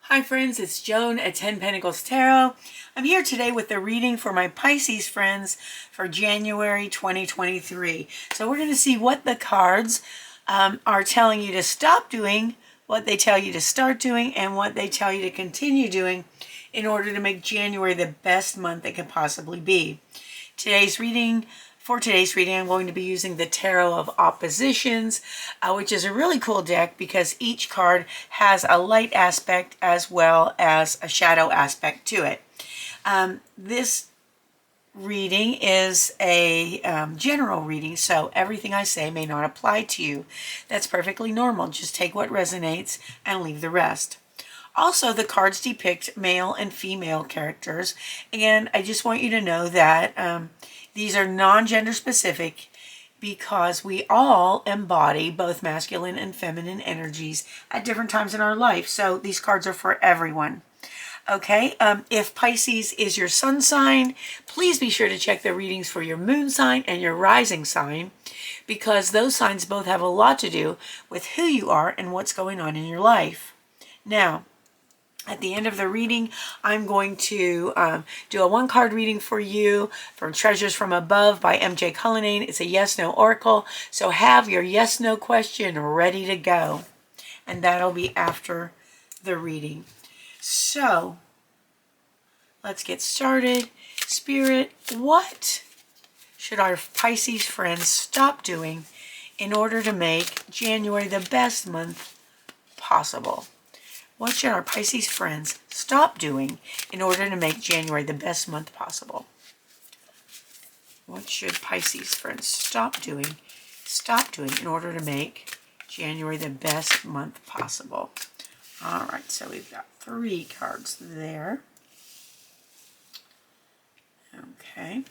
Hi friends, it's Joan at 10 Pentacles Tarot. I'm here today with the reading for my Pisces friends for January 2023. So we're going to see what the cards are telling you to stop doing, what they tell you to start doing, and what they tell you to continue doing in order to make January the best month it can possibly be. For today's reading, I'm going to be using the Tarot of Oppositions, which is a really cool deck because each card has a light aspect as well as a shadow aspect to it. This reading is a general reading, so everything I say may not apply to you. That's perfectly normal. Just take what resonates and leave the rest. Also, the cards depict male and female characters, and I just want you to know that these are non-gender specific because we all embody both masculine and feminine energies at different times in our life. So these cards are for everyone. Okay, if Pisces is your sun sign, please be sure to check the readings for your moon sign and your rising sign because those signs both have a lot to do with who you are and what's going on in your life. Now, at the end of the reading, I'm going to do a one-card reading for you from Treasures from Above by MJ Cullinane. It's a yes-no oracle, so have your yes-no question ready to go. And that'll be after the reading. So, let's get started. Spirit, what should our Pisces friends stop doing in order to make January the best month possible? What should our Pisces friends stop doing in order to make January the best month possible? What should Pisces friends stop doing in order to make January the best month possible? All right, so we've got 3 cards there. Okay.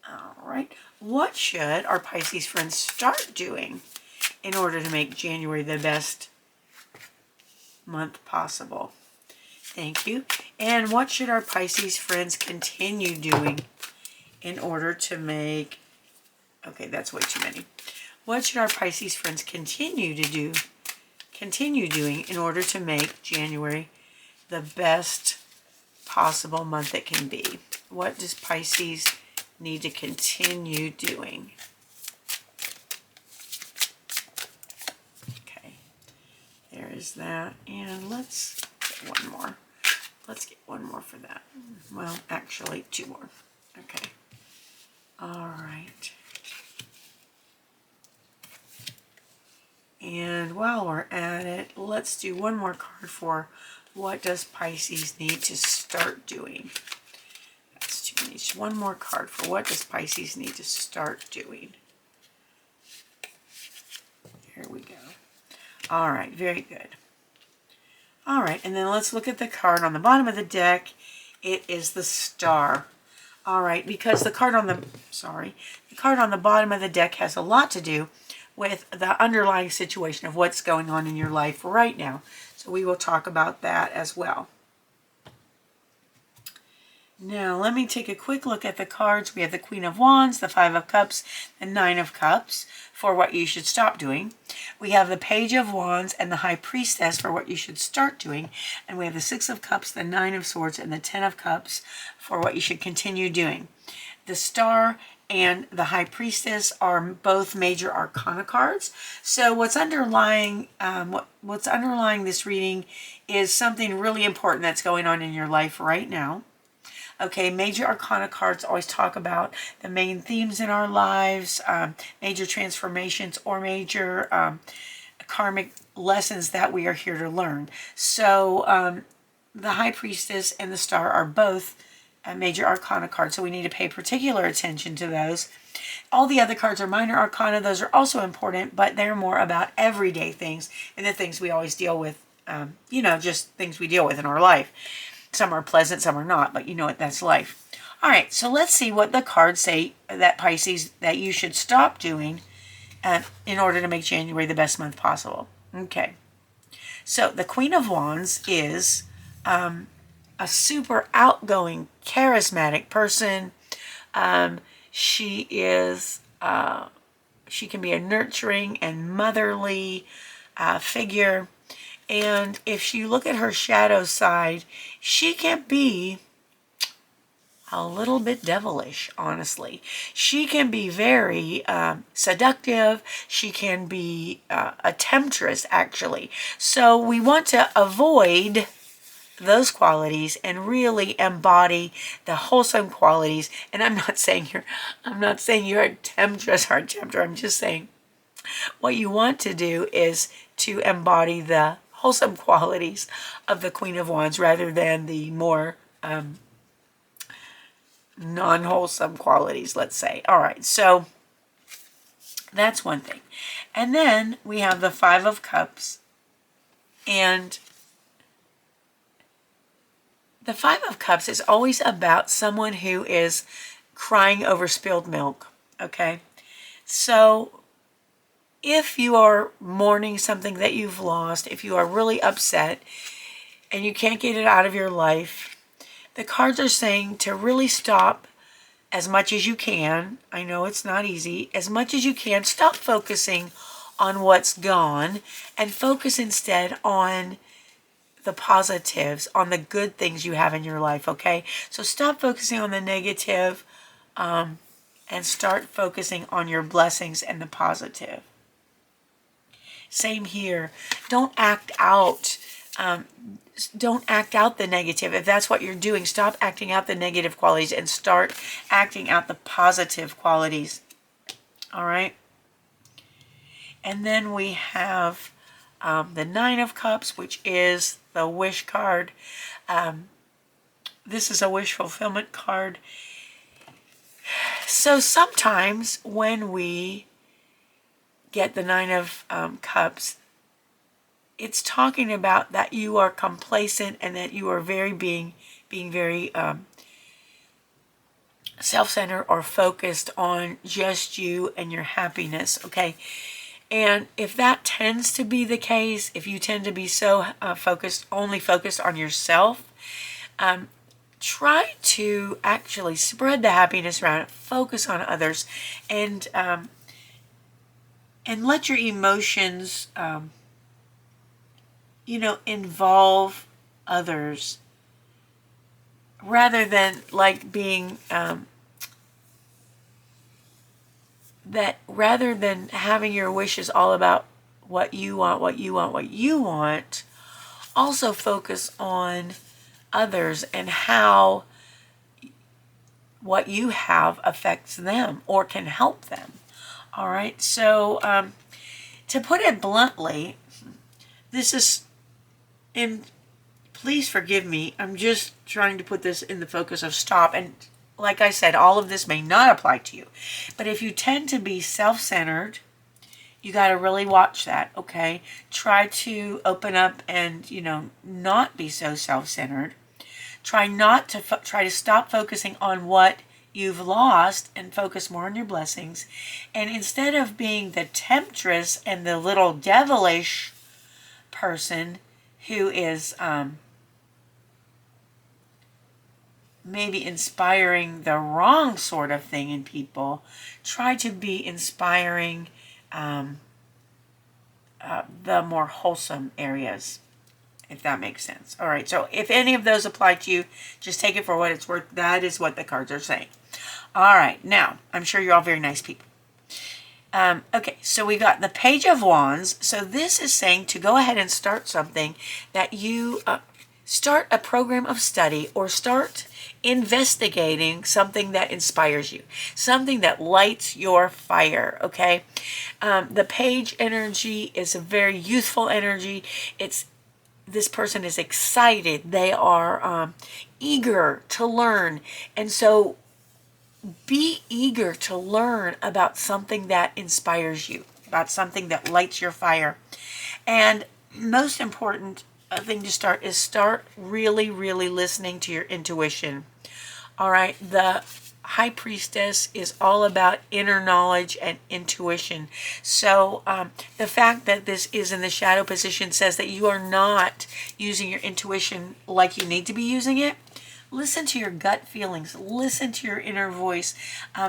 All right. What should our Pisces friends start doing in order to make January the best month possible? Thank you. And what should our Pisces friends continue doing in order to make... Okay, that's way too many. What should our Pisces friends continue doing in order to make January the best possible month it can be? What does Pisces need to continue doing? Okay, there is that. And let's get one more. Let's get one more for that. Well, actually, 2 more. Okay. All right. And while we're at it, let's do one more card for what does Pisces need to start doing. That's too many. Just one more card for what does Pisces need to start doing. Here we go. All right, very good. All right, and then let's look at the card on the bottom of the deck. It is the Star. All right, because the card on the bottom of the deck has a lot to do with the underlying situation of what's going on in your life right now. So we will talk about that as well. Now, let me take a quick look at the cards. We have the Queen of Wands, the 5 of Cups, the 9 of Cups for what you should stop doing. We have the Page of Wands and the High Priestess for what you should start doing. And we have the 6 of Cups, the 9 of Swords, and the 10 of Cups for what you should continue doing. The Star and the High Priestess are both major arcana cards. So what's underlying this reading is something really important that's going on in your life right now. Okay, major arcana cards always talk about the main themes in our lives, major transformations or major karmic lessons that we are here to learn. So the High Priestess and the Star are both major arcana cards, so we need to pay particular attention to those. All the other cards are minor arcana. Those are also important, but they're more about everyday things and the things we always deal with, just things we deal with in our life. Some are pleasant, some are not, but you know what, that's life. All right, so let's see what the cards say that Pisces, that you should stop doing in order to make January the best month possible. Okay, so the Queen of Wands is a super outgoing, charismatic person. She can be a nurturing and motherly figure. And if you look at her shadow side, she can be a little bit devilish, honestly. She can be very seductive. She can be a temptress, actually. So we want to avoid those qualities and really embody the wholesome qualities. And I'm not saying you're a temptress or a tempter. I'm just saying what you want to do is to embody the wholesome qualities of the Queen of Wands rather than the more non-wholesome qualities, let's say. All right, so that's one thing. And then we have the Five of Cups. And the Five of Cups is always about someone who is crying over spilled milk, okay? So if you are mourning something that you've lost, if you are really upset and you can't get it out of your life, the cards are saying to really stop as much as you can. I know it's not easy. As much as you can, stop focusing on what's gone and focus instead on the positives, on the good things you have in your life, okay? So stop focusing on the negative and start focusing on your blessings and the positive. Same here. Don't act out the negative. If that's what you're doing, stop acting out the negative qualities and start acting out the positive qualities. All right. And then we have the Nine of Cups, which is the wish card. This is a wish fulfillment card. So sometimes when we get the Nine of Cups, it's talking about that you are complacent and that you are being very self-centered or focused on just you and your happiness, okay? And if that tends to be the case, if you tend to be so only focused on yourself, try to actually spread the happiness around, focus on others, and let your emotions involve others rather than like being rather than having your wishes all about what you want, also focus on others and how what you have affects them or can help them. All right, so to put it bluntly, this is please forgive me, I'm just trying to put this in the focus of stop. And like I said, all of this may not apply to you. But if you tend to be self-centered, you got to really watch that, okay? Try to open up and, not be so self-centered. Try to stop focusing on what you've lost and focus more on your blessings. And instead of being the temptress and the little devilish person who is maybe inspiring the wrong sort of thing in people, try to be inspiring the more wholesome areas, if that makes sense. All right, so if any of those apply to you, just take it for what it's worth. That is what the cards are saying. All right, now, I'm sure you're all very nice people. Okay, so we got the Page of Wands. So this is saying to go ahead and start something that you start a program of study or start investigating something that inspires you, something that lights your fire, okay? The Page energy is a very youthful energy. This person is excited. They are eager to learn. And so be eager to learn about something that inspires you, about something that lights your fire. And most important thing to start really, really listening to your intuition. All right, the High Priestess is all about inner knowledge and intuition. So the fact that this is in the shadow position says that you are not using your intuition like you need to be using it. Listen to your gut feelings. Listen to your inner voice.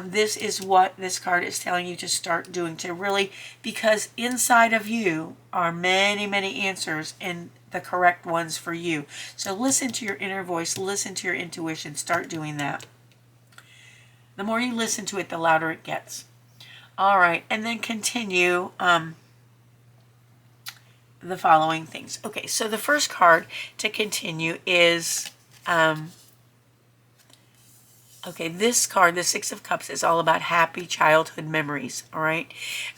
This is what this card is telling you to start doing, to really, because inside of you are many, many answers, and the correct ones for you. So listen to your inner voice, listen to your intuition, start doing that. The more you listen to it, the louder it gets. All right, and then continue the following things. Okay, so the first card to continue is, okay, this card, the Six of Cups, is all about happy childhood memories, all right?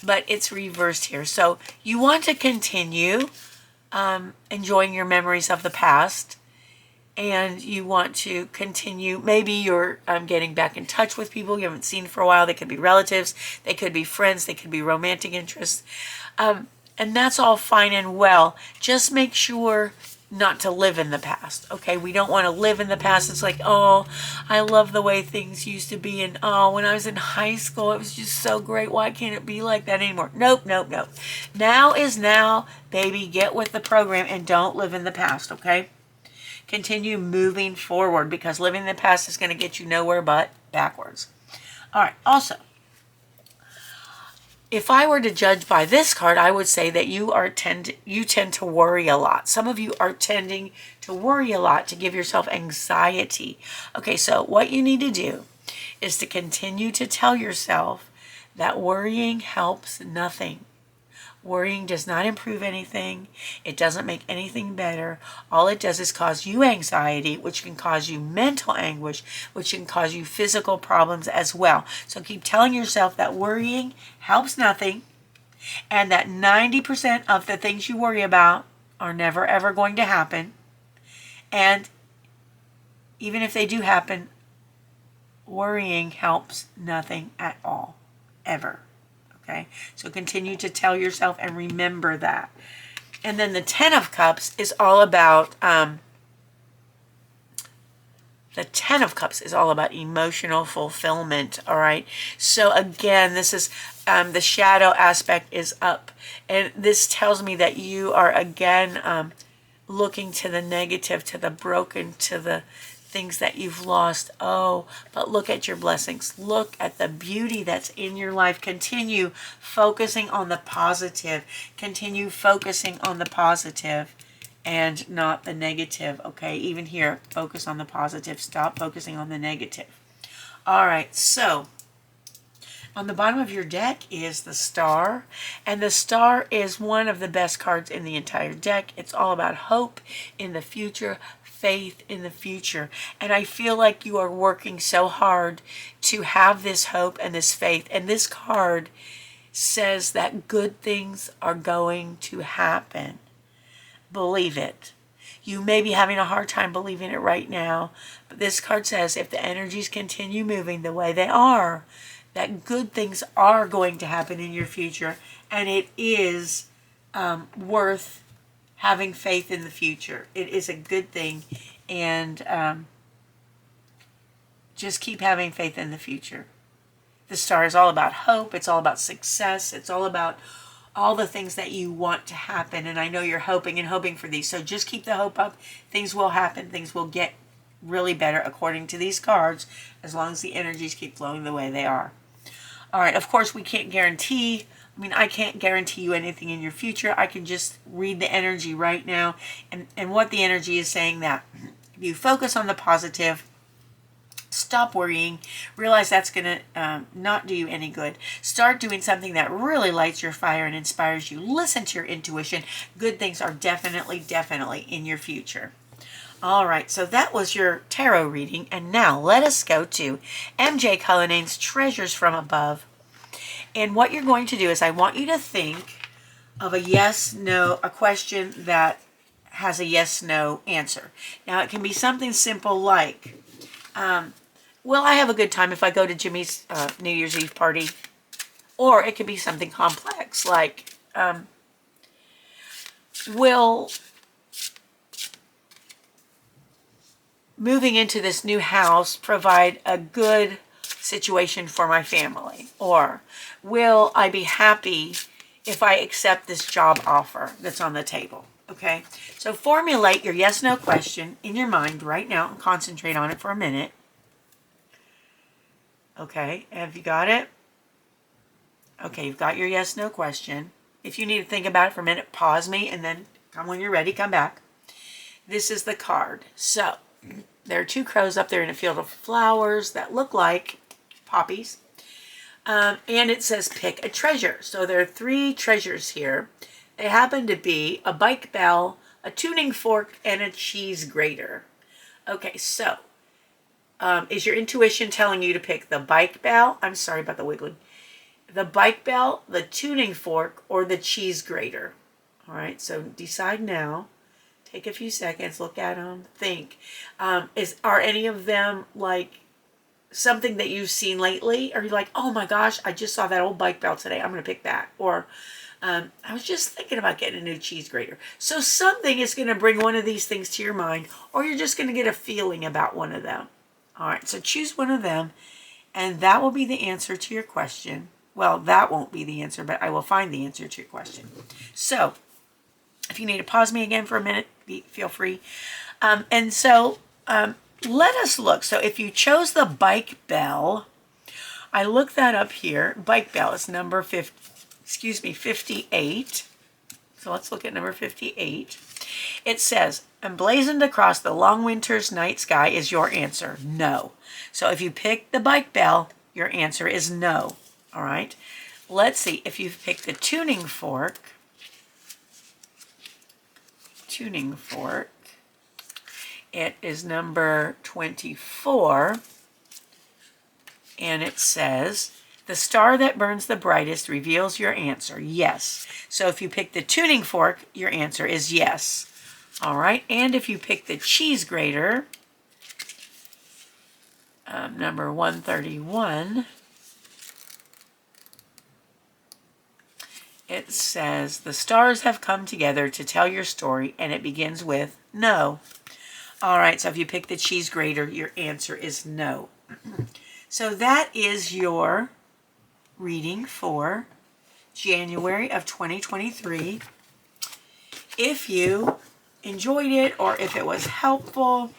But it's reversed here. So you want to continue enjoying your memories of the past, and you want to continue, maybe you're getting back in touch with people you haven't seen for a while. They could be relatives, they could be friends, they could be romantic interests. And that's all fine and well. Just make sure not to live in the past, okay? We don't want to live in the past. It's like, oh, I love the way things used to be, and oh, when I was in high school, it was just so great. Why can't it be like that anymore? Nope, nope, nope. Now is now, baby. Get with the program and don't live in the past, okay? Continue moving forward, because living in the past is going to get you nowhere but backwards. All right, also, if I were to judge by this card, I would say that you tend to worry a lot. Some of you are tending to worry a lot, to give yourself anxiety. Okay, so what you need to do is to continue to tell yourself that worrying helps nothing. Worrying does not improve anything. It doesn't make anything better. All it does is cause you anxiety, which can cause you mental anguish, which can cause you physical problems as well. So keep telling yourself that worrying helps nothing, and that 90% of the things you worry about are never ever going to happen. And even if they do happen, worrying helps nothing at all, ever. Okay, so continue to tell yourself and remember that. And then the Ten of Cups is all about emotional fulfillment. All right, so again, this is the shadow aspect is up, and this tells me that you are again looking to the negative, to the broken, to the things that you've lost. Oh, but look at your blessings. Look at the beauty that's in your life. Continue focusing on the positive. Continue focusing on the positive and not the negative. Okay, even here, focus on the positive. Stop focusing on the negative. All right, so on the bottom of your deck is the Star, and the Star is one of the best cards in the entire deck. It's all about hope in the future, faith in the future. And I feel like you are working so hard to have this hope and this faith. And this card says that good things are going to happen. Believe it. You may be having a hard time believing it right now, but this card says if the energies continue moving the way they are, that good things are going to happen in your future, and it is worth having faith in the future. It is a good thing, and just keep having faith in the future. The Star is all about hope. It's all about success. It's all about all the things that you want to happen, and I know you're hoping and hoping for these, so just keep the hope up. Things will happen. Things will get really better according to these cards, as long as the energies keep flowing the way they are. All right, of course, we can't guarantee, I can't guarantee you anything in your future. I can just read the energy right now, and what the energy is saying, that if you focus on the positive, stop worrying, realize that's going to not do you any good. Start doing something that really lights your fire and inspires you. Listen to your intuition. Good things are definitely, definitely in your future. All right, so that was your tarot reading, and now let us go to MJ Cullinane's Treasures from Above. And what you're going to do is I want you to think of a yes, no, a question that has a yes, no answer. Now, it can be something simple like, will I have a good time if I go to Jimmy's New Year's Eve party? Or it could be something complex like, will moving into this new house provide a good situation for my family? Or will I be happy if I accept this job offer that's on the table? Okay, so formulate your yes, no question in your mind right now and concentrate on it for a minute. Okay, have you got it? Okay, you've got your yes, no question. If you need to think about it for a minute, pause me, and then when you're ready, come back. this is the card. So there are two crows up there in a field of flowers that look like poppies. And it says pick a treasure. So there are three treasures here. They happen to be a bike bell, a tuning fork, and a cheese grater. Okay, so is your intuition telling you to pick the bike bell? I'm sorry about the wiggling. The bike bell, the tuning fork, or the cheese grater? All right, so decide now. Take a few seconds, look at them, think. Are any of them like something that you've seen lately? Are you like, oh my gosh, I just saw that old bike bell today, I'm going to pick that. Or I was just thinking about getting a new cheese grater. So something is going to bring one of these things to your mind, or you're just going to get a feeling about one of them. All right, so choose one of them, and that will be the answer to your question. Well, that won't be the answer, but I will find the answer to your question. So if you need to pause me again for a minute, feel free. Let us look. So if you chose the bike bell, I looked that up here. Bike bell is number 58. So let's look at number 58. It says, emblazoned across the long winter's night sky is your answer. No. So if you pick the bike bell, your answer is no. All right. Let's see. If you pick the tuning fork, it is number 24, and it says, the star that burns the brightest reveals your answer. Yes. So if you pick the tuning fork, your answer is yes. All right. And if you pick the cheese grater, number 131, it says, the stars have come together to tell your story, and it begins with no. All right, so if you pick the cheese grater, your answer is no. So that is your reading for January of 2023. If you enjoyed it or if it was helpful,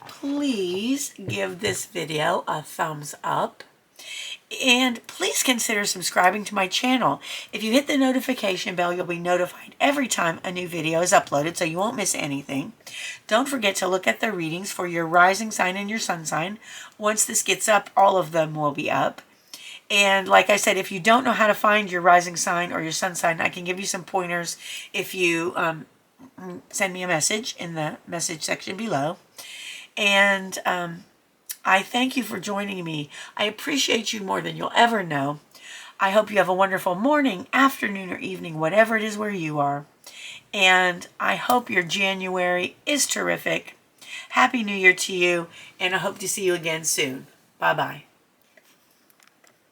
please give this video a thumbs up. And please consider subscribing to my channel. If you hit the notification bell, you'll be notified every time a new video is uploaded, so you won't miss anything. Don't forget to look at the readings for your rising sign and your sun sign. Once this gets up, all of them will be up. And like I said, if you don't know how to find your rising sign or your sun sign, I can give you some pointers if you send me a message in the message section below. And I thank you for joining me. I appreciate you more than you'll ever know. I hope you have a wonderful morning, afternoon, or evening, whatever it is where you are. And I hope your January is terrific. Happy New Year to you, and I hope to see you again soon. Bye-bye.